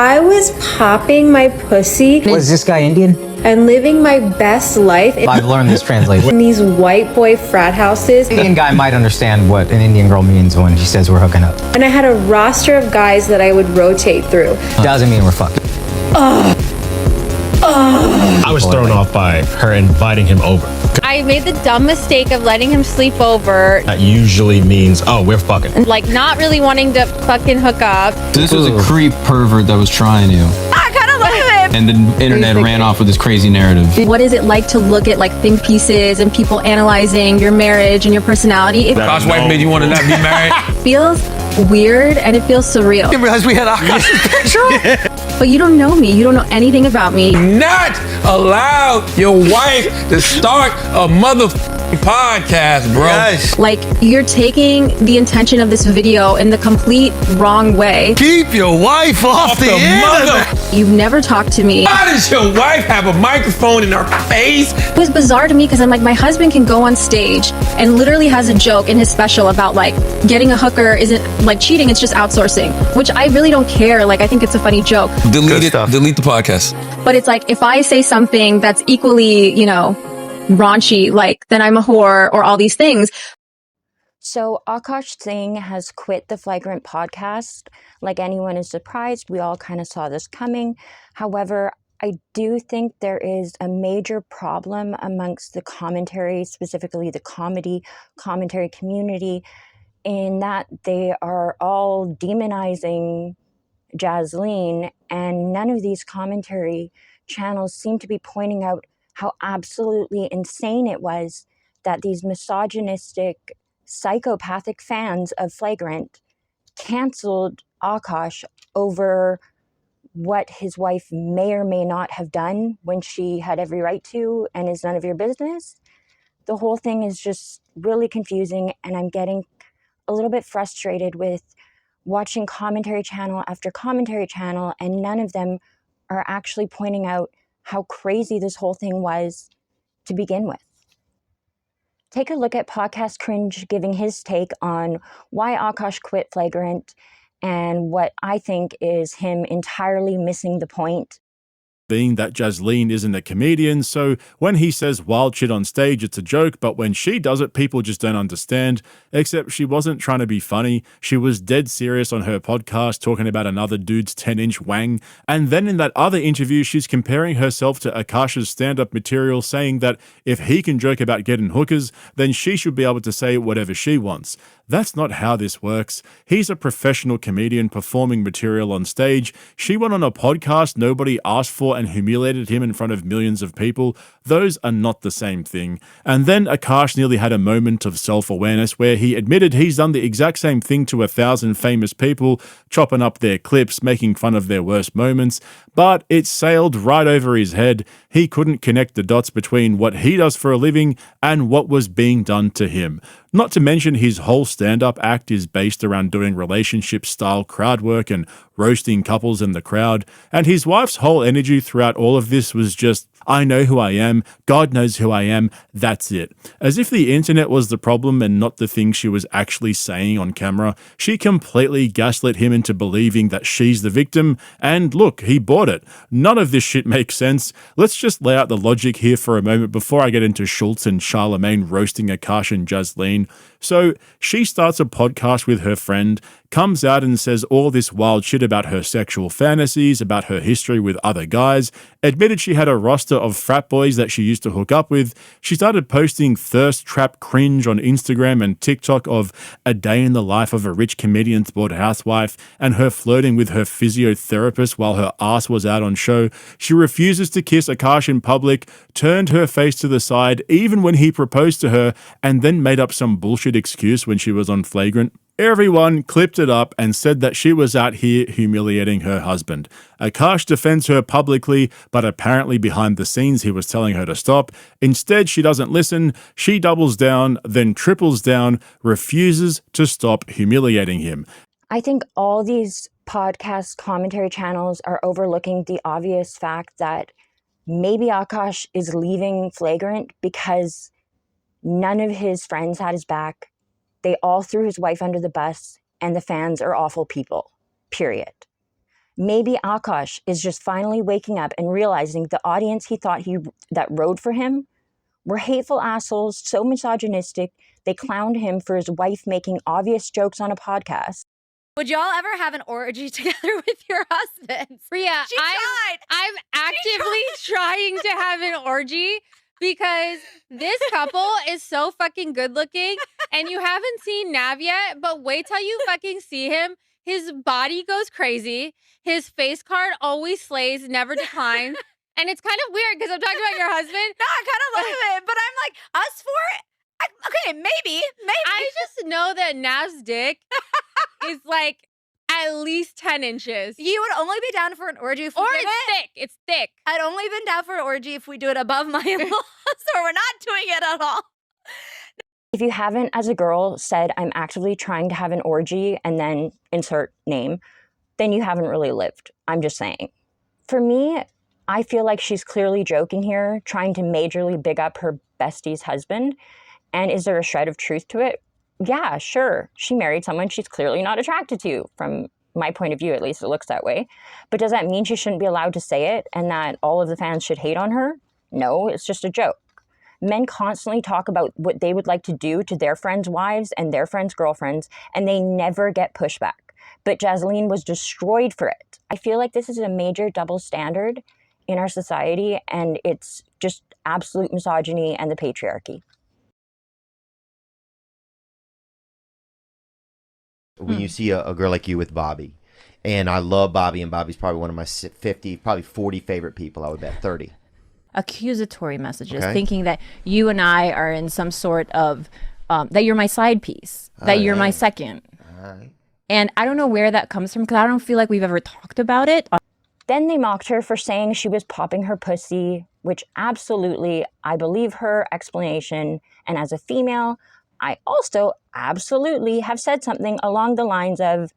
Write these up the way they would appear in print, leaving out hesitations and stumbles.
I was popping my pussy. Was this guy Indian? And living my best life. I've learned this translation. In these white boy frat houses. An Indian guy might understand what an Indian girl means when she says we're hooking up. And I had a roster of guys that I would rotate through. Doesn't mean we're fucking. I was thrown off by her inviting him over. I made the dumb mistake of letting him sleep over. That usually means, oh, we're fucking. Like, not really wanting to fucking hook up. This was a creep pervert that was trying you. I kind of love him. And the internet ran off with this crazy narrative. What is it like to look at like think pieces and people analyzing your marriage and your personality? It Aakash wife made you want to not be married? feels weird and it feels surreal. I didn't realize we had Aakash's picture. But you don't know me. You don't know anything about me. Not allow your wife to start a motherfucking podcast, bro. Yes. Like, you're taking the intention of this video in the complete wrong way. Keep your wife off the internet. You've never talked to me. Why does your wife have a microphone in her face? It was bizarre to me because I'm like, my husband can go on stage and literally has a joke in his special about like getting a hooker isn't like cheating, it's just outsourcing, which I really don't care. Like, I think it's a funny joke. Delete it. Delete the podcast. But it's like, if I say something that's equally, you know, raunchy, like, then I'm a whore or all these things. So Aakash Singh has quit the Flagrant Podcast. Like anyone is surprised, we all kind of saw this coming. However, I do think there is a major problem amongst the commentary, specifically the commentary community, in that they are all demonizing Jasleen, and none of these commentary channels seem to be pointing out how absolutely insane it was that these misogynistic, psychopathic fans of Flagrant canceled Aakash over what his wife may or may not have done when she had every right to and is none of your business. The whole thing is just really confusing, and I'm getting a little bit frustrated with watching commentary channel after commentary channel, and none of them are actually pointing out how crazy this whole thing was to begin with. Take a look at Podcast Cringe giving his take on why Aakash quit Flagrant and what I think is him entirely missing the point. Being that Jasleen isn't a comedian, so when he says wild shit on stage, it's a joke, but when she does it, people just don't understand, except she wasn't trying to be funny. She was dead serious on her podcast, talking about another dude's 10-inch wang, and then in that other interview, she's comparing herself to Aakash's stand-up material, saying that if he can joke about getting hookers, then she should be able to say whatever she wants. That's not how this works. He's a professional comedian performing material on stage. She went on a podcast nobody asked for and humiliated him in front of millions of people. Those are not the same thing. And then Aakash nearly had a moment of self-awareness where he admitted he's done the exact same thing to 1,000 famous people, chopping up their clips, making fun of their worst moments, but it sailed right over his head. He couldn't connect the dots between what he does for a living and what was being done to him. Not to mention his whole stand-up act is based around doing relationship-style crowd work and roasting couples in the crowd, and his wife's whole energy throughout all of this was just, I know who I am, God knows who I am, that's it. As if the internet was the problem and not the thing she was actually saying on camera, she completely gaslit him into believing that she's the victim, and look, he bought it. None of this shit makes sense. Let's just lay out the logic here for a moment before I get into Schultz and Charlemagne roasting Aakash and Jasleen. So she starts a podcast with her friend, comes out and says all this wild shit about her sexual fantasies, about her history with other guys, admitted she had a roster of frat boys that she used to hook up with. She started posting thirst trap cringe on Instagram and TikTok of a day in the life of a rich comedian's bored housewife and her flirting with her physiotherapist while her ass was out on show. She refuses to kiss Aakash in public, turned her face to the side even when he proposed to her, and then made up some bullshit excuse when she was on Flagrant. Everyone clipped it up and said that she was out here humiliating her husband. Aakash defends her publicly, but apparently behind the scenes he was telling her to stop. Instead, she doesn't listen, she doubles down, then triples down, refuses to stop humiliating him. I think all these podcast commentary channels are overlooking the obvious fact that maybe Aakash is leaving Flagrant because none of his friends had his back. They all threw his wife under the bus, and the fans are awful people, period. Maybe Aakash is just finally waking up and realizing the audience he thought that rode for him were hateful assholes, so misogynistic, they clowned him for his wife making obvious jokes on a podcast. Would y'all ever have an orgy together with your husbands? Rhea, I'm actively trying to have an orgy because this couple is so fucking good looking, and you haven't seen Nav yet, but wait till you fucking see him. His body goes crazy. His face card always slays, never declines. And it's kind of weird because I'm talking about your husband. No, I kind of love it, but I'm like, us four? Okay, maybe. I just know that Nav's dick is like at least 10 inches. You would only be down for an orgy if we did it? Thick. It's thick. I'd only been down for an orgy if we do it above my in-laws, or we're not doing it at all. If you haven't, as a girl, said, I'm actively trying to have an orgy and then insert name, then you haven't really lived. I'm just saying. For me, I feel like she's clearly joking here, trying to majorly big up her bestie's husband. And is there a shred of truth to it? Yeah, sure. She married someone she's clearly not attracted to. From my point of view, at least it looks that way. But does that mean she shouldn't be allowed to say it and that all of the fans should hate on her? No, it's just a joke. Men constantly talk about what they would like to do to their friends' wives and their friends' girlfriends, and they never get pushback. But Jasleen was destroyed for it. I feel like this is a major double standard in our society, and it's just absolute misogyny and the patriarchy. When you see a girl like you with Bobby, and I love Bobby, and Bobby's probably one of my 50, probably 40 favorite people, I would bet 30. Accusatory messages, thinking that you and I are in some sort of, that you're my side piece, that you're my second. And I don't know where that comes from because I don't feel like we've ever talked about it. Then they mocked her for saying she was popping her pussy, which absolutely, I believe her explanation. And as a female, I also absolutely have said something along the lines of,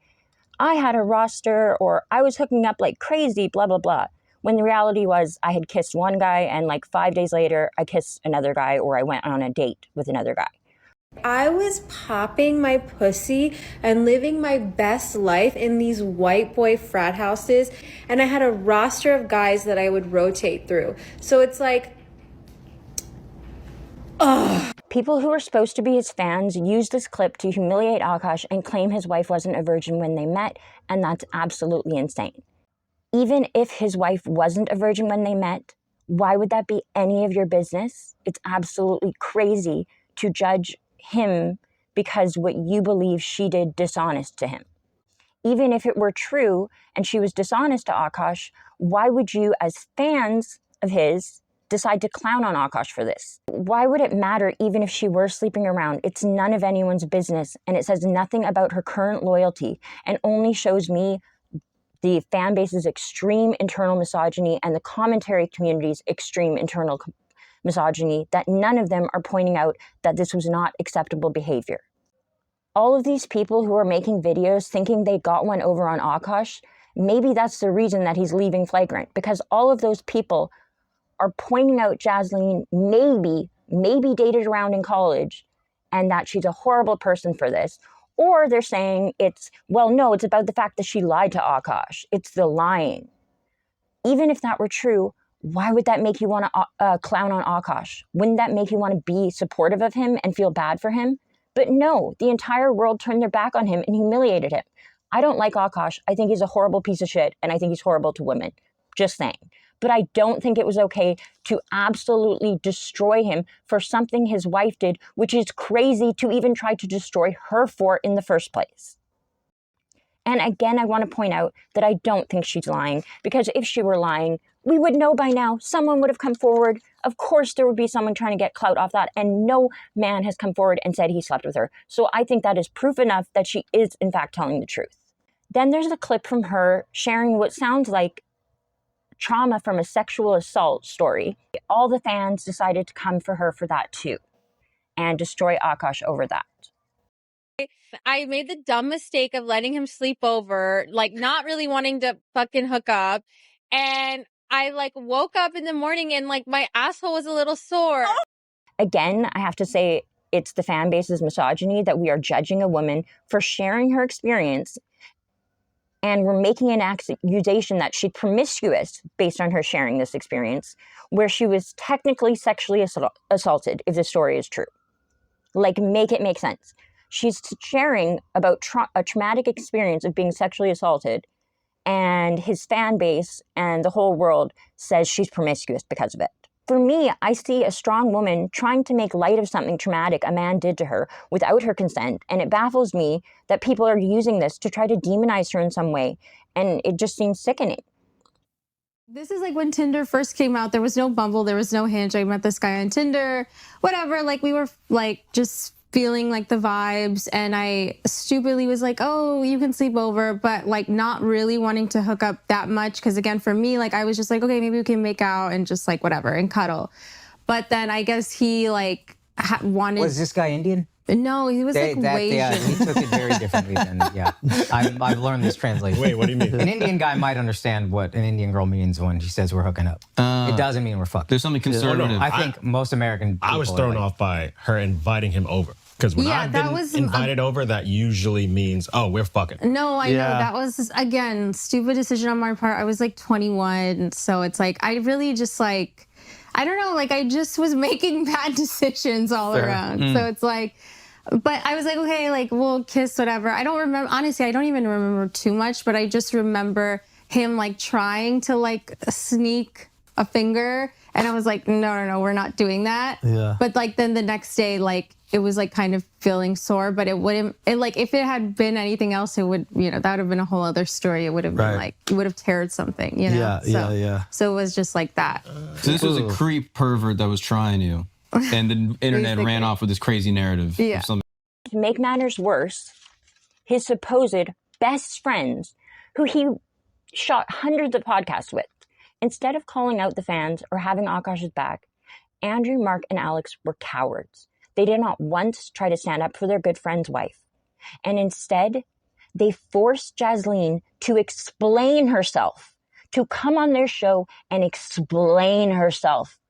I had a roster, or I was hooking up like crazy, blah, blah, blah. When the reality was I had kissed one guy and like 5 days later I kissed another guy, or I went on a date with another guy. I was popping my pussy and living my best life in these white boy frat houses, and I had a roster of guys that I would rotate through. So it's like, ugh. People who are supposed to be his fans use this clip to humiliate Aakash and claim his wife wasn't a virgin when they met, and that's absolutely insane. Even if his wife wasn't a virgin when they met, why would that be any of your business? It's absolutely crazy to judge him because what you believe she did dishonest to him. Even if it were true and she was dishonest to Aakash, why would you, as fans of his, decide to clown on Aakash for this? Why would it matter even if she were sleeping around? It's none of anyone's business, and it says nothing about her current loyalty and only shows me the fan base's extreme internal misogyny and the commentary community's extreme internal misogyny, that none of them are pointing out that this was not acceptable behavior. All of these people who are making videos thinking they got one over on Aakash, maybe that's the reason that he's leaving Flagrant, because all of those people are pointing out Jasleen maybe dated around in college and that she's a horrible person for this. Or they're saying it's about the fact that she lied to Aakash. It's the lying. Even if that were true, why would that make you want to clown on Aakash? Wouldn't that make you want to be supportive of him and feel bad for him? But no, the entire world turned their back on him and humiliated him. I don't like Aakash. I think he's a horrible piece of shit, and I think he's horrible to women. Just saying. But I don't think it was okay to absolutely destroy him for something his wife did, which is crazy to even try to destroy her for in the first place. And again, I want to point out that I don't think she's lying, because if she were lying, we would know by now. Someone would have come forward. Of course, there would be someone trying to get clout off that, and no man has come forward and said he slept with her. So I think that is proof enough that she is, in fact, telling the truth. Then there's a clip from her sharing what sounds like trauma from a sexual assault story. All the fans decided to come for her for that too, and destroy Aakash over that. I made the dumb mistake of letting him sleep over, like not really wanting to fucking hook up. And I like woke up in the morning and like my asshole was a little sore. Again, I have to say it's the fan base's misogyny that we are judging a woman for sharing her experience and were making an accusation that she's promiscuous based on her sharing this experience, where she was technically sexually assaulted, if the story is true. Like, make it make sense. She's sharing about a traumatic experience of being sexually assaulted, and his fan base and the whole world says she's promiscuous because of it. For me, I see a strong woman trying to make light of something traumatic a man did to her without her consent, and it baffles me that people are using this to try to demonize her in some way, and it just seems sickening. This is like when Tinder first came out. There was no Bumble, there was no Hinge. I met this guy on Tinder, whatever. Like, we were like just feeling like the vibes, and I stupidly was like, oh, you can sleep over, but like not really wanting to hook up that much, because again, for me, like, I was just like, okay, maybe we can make out and just like whatever and cuddle. But then I guess he like wanted. Was this guy Indian? No, he was like way yeah, he took it very differently than, yeah. I've learned this translation. Wait, what do you mean? An Indian guy might understand what an Indian girl means when she says we're hooking up. It doesn't mean we're fucking. There's something conservative. I think most American people I was thrown off by her inviting him over. Because when I've been invited over, that usually means, oh, we're fucking. No, I know. That was, again, stupid decision on my part. I was like 21. So it's like, I really just like, I don't know, like I just was making bad decisions all around. So it's like, but I was like, okay, like we'll kiss, whatever. I don't remember, honestly, I don't even remember too much, but I just remember him like trying to like sneak a finger. And I was like, no, we're not doing that. Yeah. But like then the next day, like it was like kind of feeling sore, but it wouldn't, like if it had been anything else, it would, that would have been a whole other story. It would have been like, it would have teared something, Yeah. So it was just like that. So this was a creep pervert that was trying you. And the internet ran off with this crazy narrative. Yeah. To make matters worse, his supposed best friends, who he shot hundreds of podcasts with, instead of calling out the fans or having Aakash's back, Andrew, Mark, and Alex were cowards. They did not once try to stand up for their good friend's wife. And instead, they forced Jasleen to explain herself, to come on their show and explain herself.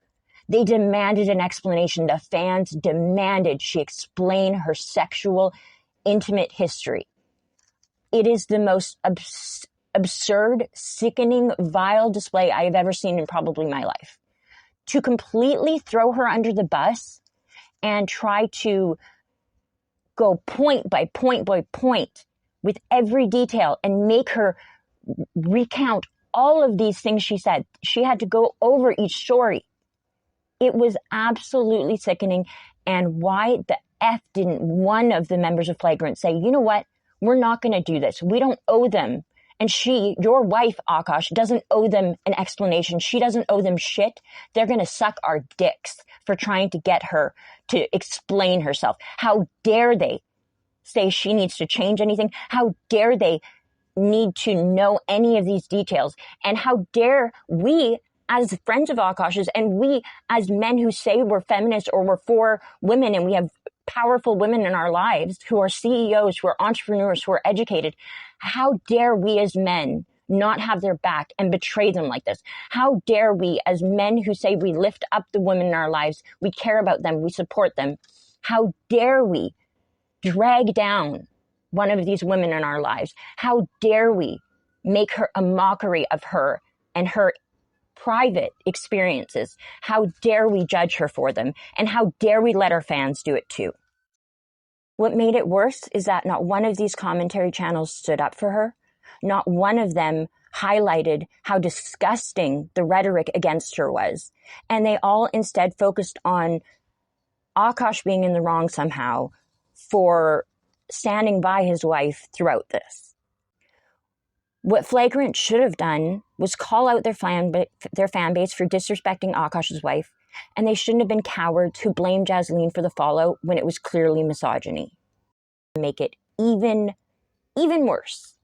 They demanded an explanation. The fans demanded she explain her sexual, intimate history. It is the most absurd, sickening, vile display I have ever seen in probably my life. To completely throw her under the bus and try to go point by point by point with every detail and make her recount all of these things she said. She had to go over each story. It was absolutely sickening. And why the F didn't one of the members of Flagrant say, you know what? We're not going to do this. We don't owe them. And she, your wife, Aakash, doesn't owe them an explanation. She doesn't owe them shit. They're going to suck our dicks for trying to get her to explain herself. How dare they say she needs to change anything? How dare they need to know any of these details? And how dare we, as friends of Aakash's, and we as men who say we're feminists or we're for women and we have powerful women in our lives who are CEOs, who are entrepreneurs, who are educated, how dare we as men not have their back and betray them like this? How dare we as men who say we lift up the women in our lives, we care about them, we support them, how dare we drag down one of these women in our lives? How dare we make her a mockery of her and her private experiences? How dare we judge her for them? And how dare we let our fans do it too? What made it worse is that not one of these commentary channels stood up for her. Not one of them highlighted how disgusting the rhetoric against her was. And they all instead focused on Aakash being in the wrong somehow for standing by his wife throughout this. What Flagrant should have done was call out their fan base for disrespecting Aakash's wife, and they shouldn't have been cowards who blamed Jasleen for the fallout when it was clearly misogyny. Make it even worse.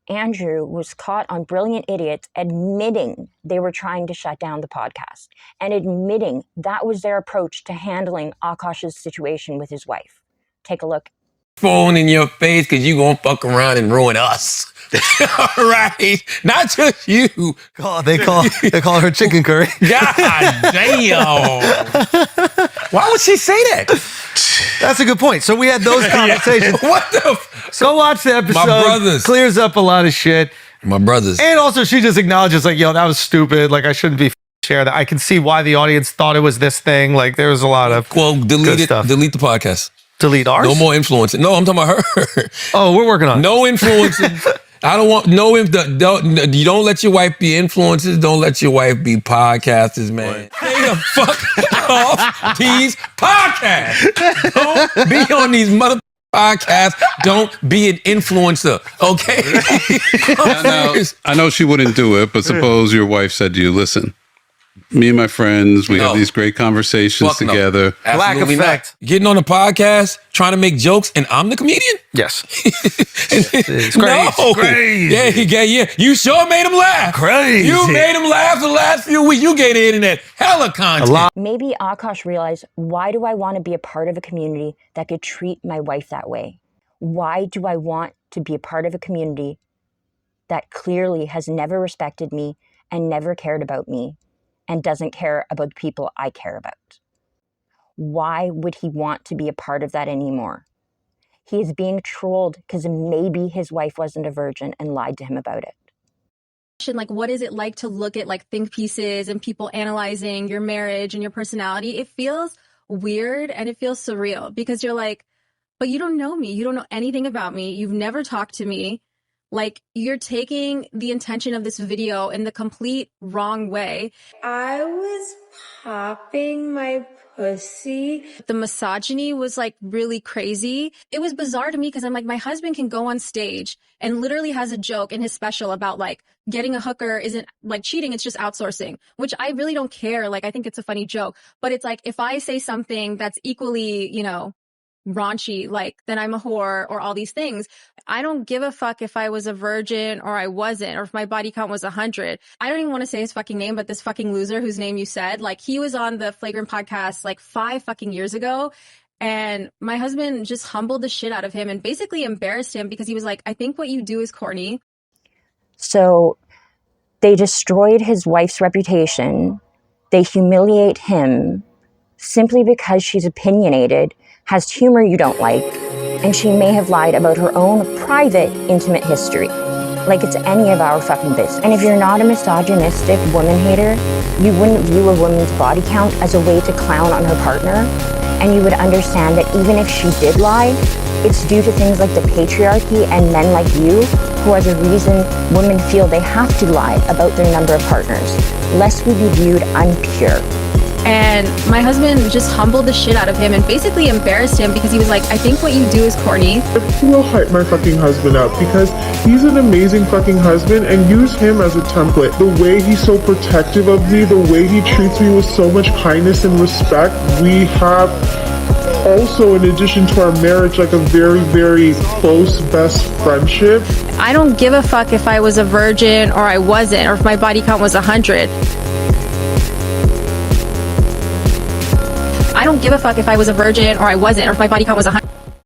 Andrew was caught on Brilliant Idiots admitting they were trying to shut down the podcast and admitting that was their approach to handling Aakash's situation with his wife. Take a look. Phone in your face because you gonna fuck around and ruin us. All right, not just you. They call her chicken curry. God damn. Why would she say that? That's a good point. So we had those conversations. What the? Go watch the episode. My brothers. Clears up a lot of shit. My brothers. And also she just acknowledges like, yo, that was stupid. Like I shouldn't be sharing that. I can see why the audience thought it was this thing. Like there was a lot of delete it. Stuff. Delete the podcast. Delete ours? No more influencing. No, I'm talking about her. Oh, we're working on it. No influencing. I don't want you don't let your wife be influencers. Don't let your wife be podcasters, man. Stay the fuck off these podcasts. Don't be on these mother podcasts. Don't be an influencer, okay? I know she wouldn't do it, but suppose your wife said to you, listen, me and my friends, we have these great conversations together. Black effect. Getting on a podcast, trying to make jokes, and I'm the comedian? Yes. It's crazy. Yeah. You sure made him laugh. Crazy. You made him laugh the last few weeks. You gave the internet hella content. Maybe Aakash realized, why do I want to be a part of a community that could treat my wife that way? Why do I want to be a part of a community that clearly has never respected me and never cared about me? And doesn't care about the people I care about? Why would he want to be a part of that anymore? He is being trolled because maybe his wife wasn't a virgin and lied to him about it. Like, what is it like to look at like think pieces and people analyzing your marriage and your personality? It feels weird and it feels surreal because you're like, but you don't know me. You don't know anything about me. You've never talked to me. Like, you're taking the intention of this video in the complete wrong way. I was popping my pussy. The misogyny was like really crazy. It was bizarre to me because I'm like, my husband can go on stage and literally has a joke in his special about like getting a hooker isn't like cheating, it's just outsourcing, which I really don't care. Like, I think it's a funny joke, but it's like, if I say something that's equally, you know, raunchy, like then I'm a whore or all these things. I don't give a fuck if I was a virgin or I wasn't, or if my body count was 100. I don't even want to say his fucking name, but this fucking loser whose name you said, like he was on the Flagrant Podcast like 5 fucking years ago. And my husband just humbled the shit out of him and basically embarrassed him because he was like, I think what you do is corny. So they destroyed his wife's reputation. They humiliate him simply because she's opinionated, has humor you don't like, and she may have lied about her own private, intimate history. Like it's any of our fucking business. And if you're not a misogynistic woman hater, you wouldn't view a woman's body count as a way to clown on her partner, and you would understand that even if she did lie, it's due to things like the patriarchy and men like you who are the reason women feel they have to lie about their number of partners, lest we be viewed unpure. And my husband just humbled the shit out of him and basically embarrassed him because he was like, I think what you do is corny. I will hype my fucking husband up because he's an amazing fucking husband, and use him as a template. The way he's so protective of me, the way he treats me with so much kindness and respect. We have also, in addition to our marriage, like a very, very close best friendship. I don't give a fuck if I was a virgin or I wasn't, or if my body count was 100. I don't give a fuck if I was a virgin or I wasn't, or if my body count was 100.